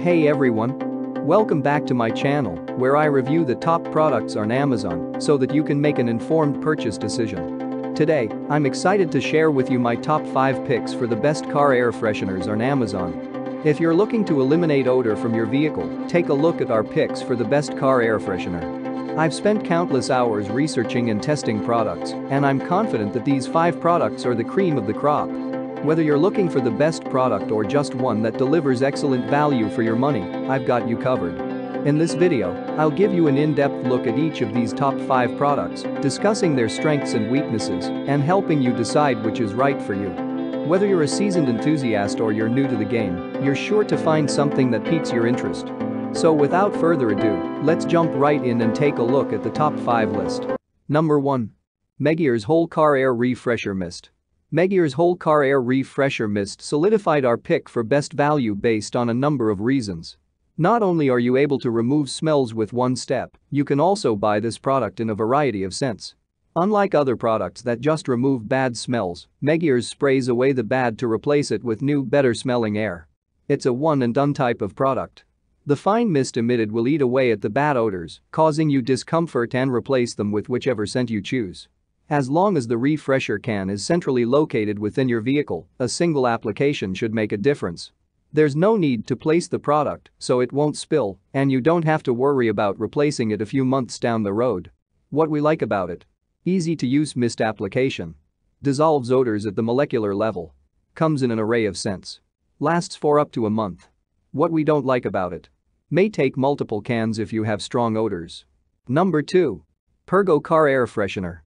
Hey everyone! Welcome back to my channel, where I review the top products on Amazon so that you can make an informed purchase decision. Today, I'm excited to share with you my top 5 picks for the best car air fresheners on Amazon. If you're looking to eliminate odor from your vehicle, take a look at our picks for the best car air freshener. I've spent countless hours researching and testing products, and I'm confident that these 5 products are the cream of the crop. Whether you're looking for the best product or just one that delivers excellent value for your money, I've got you covered. In this video, I'll give you an in-depth look at each of these top 5 products, discussing their strengths and weaknesses, and helping you decide which is right for you. Whether you're a seasoned enthusiast or you're new to the game, you're sure to find something that piques your interest. So without further ado, let's jump right in and take a look at the top 5 list. Number 1. Megier's Whole Car Air Refresher Mist. Megier's Whole Car Air Refresher Mist solidified our pick for best value based on a number of reasons. Not only are you able to remove smells with one step, you can also buy this product in a variety of scents. Unlike other products that just remove bad smells, Megier's sprays away the bad to replace it with new, better-smelling air. It's a one-and-done type of product. The fine mist emitted will eat away at the bad odors, causing you discomfort, and replace them with whichever scent you choose. As long as the refresher can is centrally located within your vehicle, a single application should make a difference. There's no need to place the product so it won't spill, and you don't have to worry about replacing it a few months down the road. What we like about it: easy-to-use mist application. Dissolves odors at the molecular level. Comes in an array of scents. Lasts for up to a month. What we don't like about it: may take multiple cans if you have strong odors. Number 2. Pergo Car Air Freshener.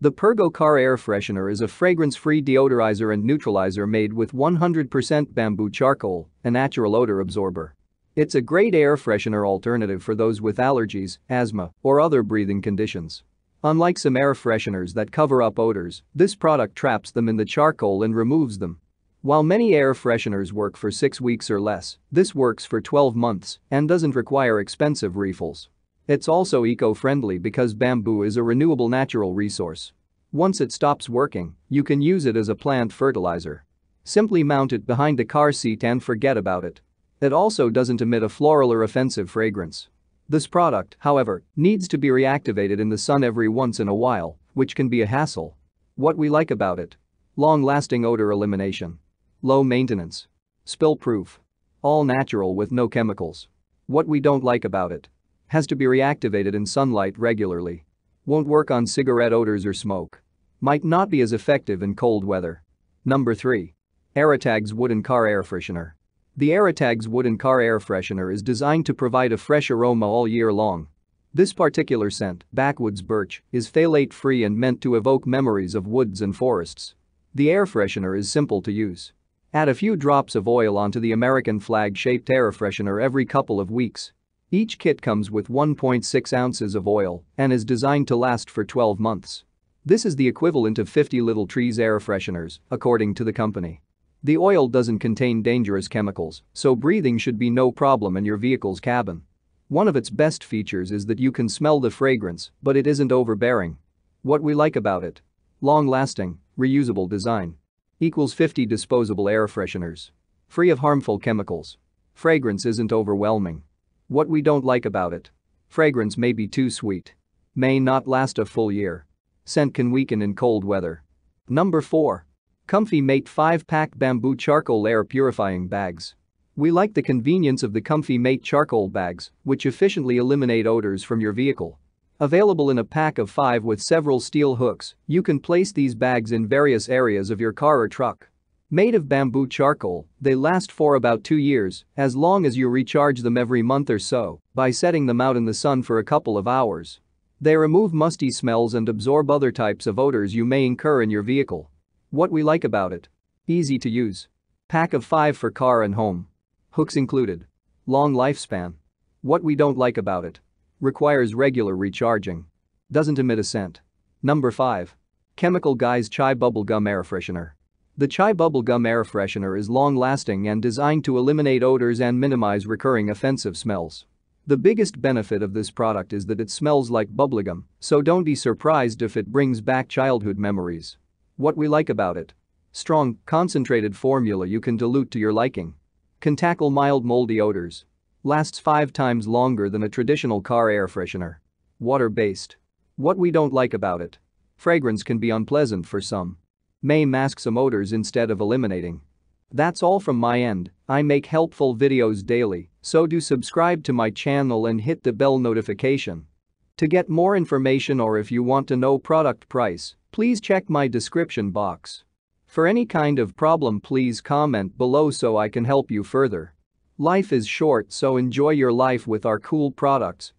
The Pergo Car Air Freshener is a fragrance-free deodorizer and neutralizer made with 100% bamboo charcoal, a natural odor absorber. It's a great air freshener alternative for those with allergies, asthma, or other breathing conditions. Unlike some air fresheners that cover up odors, this product traps them in the charcoal and removes them. While many air fresheners work for 6 weeks or less, this works for 12 months and doesn't require expensive refills. It's also eco-friendly because bamboo is a renewable natural resource. Once it stops working, you can use it as a plant fertilizer. Simply mount it behind the car seat and forget about it. It also doesn't emit a floral or offensive fragrance. This product, however, needs to be reactivated in the sun every once in a while, which can be a hassle. What we like about it: long-lasting odor elimination. Low maintenance. Spill-proof. All natural with no chemicals. What we don't like about it: has to be reactivated in sunlight regularly. Won't work on cigarette odors or smoke. Might not be as effective in cold weather. Number 3. Aerotag's Wooden Car Air Freshener. The Aerotag's Wooden Car Air Freshener is designed to provide a fresh aroma all year long. This particular scent, backwoods birch, is phthalate-free and meant to evoke memories of woods and forests. The air freshener is simple to use. Add a few drops of oil onto the American flag-shaped air freshener every couple of weeks. Each kit comes with 1.6 ounces of oil and is designed to last for 12 months. This is the equivalent of 50 Little Trees air fresheners, according to the company. The oil doesn't contain dangerous chemicals, so breathing should be no problem in your vehicle's cabin. One of its best features is that you can smell the fragrance, but it isn't overbearing. What we like about it: long-lasting, reusable design. Equals 50 disposable air fresheners. Free of harmful chemicals. Fragrance isn't overwhelming. What we don't like about it: fragrance may be too sweet. May not last a full year. Scent can weaken in cold weather. Number 4. Comfy Mate 5-Pack Bamboo Charcoal Air Purifying Bags. We like the convenience of the Comfy Mate charcoal bags, which efficiently eliminate odors from your vehicle. Available in a pack of 5 with several steel hooks, you can place these bags in various areas of your car or truck. Made of bamboo charcoal, they last for about 2 years, as long as you recharge them every month or so by setting them out in the sun for a couple of hours. They remove musty smells and absorb other types of odors you may incur in your vehicle. What we like about it: easy to use. Pack of 5 for car and home. Hooks included. Long lifespan. What we don't like about it: requires regular recharging. Doesn't emit a scent. Number 5. Chemical Guy's Chai Bubble Gum Air Freshener. The Chai Bubble Gum Air Freshener is long-lasting and designed to eliminate odors and minimize recurring offensive smells. The biggest benefit of this product is that it smells like bubblegum, so don't be surprised if it brings back childhood memories. What we like about it: strong, concentrated formula you can dilute to your liking. Can tackle mild moldy odors. Lasts 5 times longer than a traditional car air freshener. Water-based. What we don't like about it. Fragrance can be unpleasant for some. May mask some odors instead of eliminating. That's all from my end. I make helpful videos daily, so do subscribe to my channel and hit the bell notification. To get more information or if you want to know product price, please check my description box. For any kind of problem, please comment below so I can help you further. Life is short, so enjoy your life with our cool products.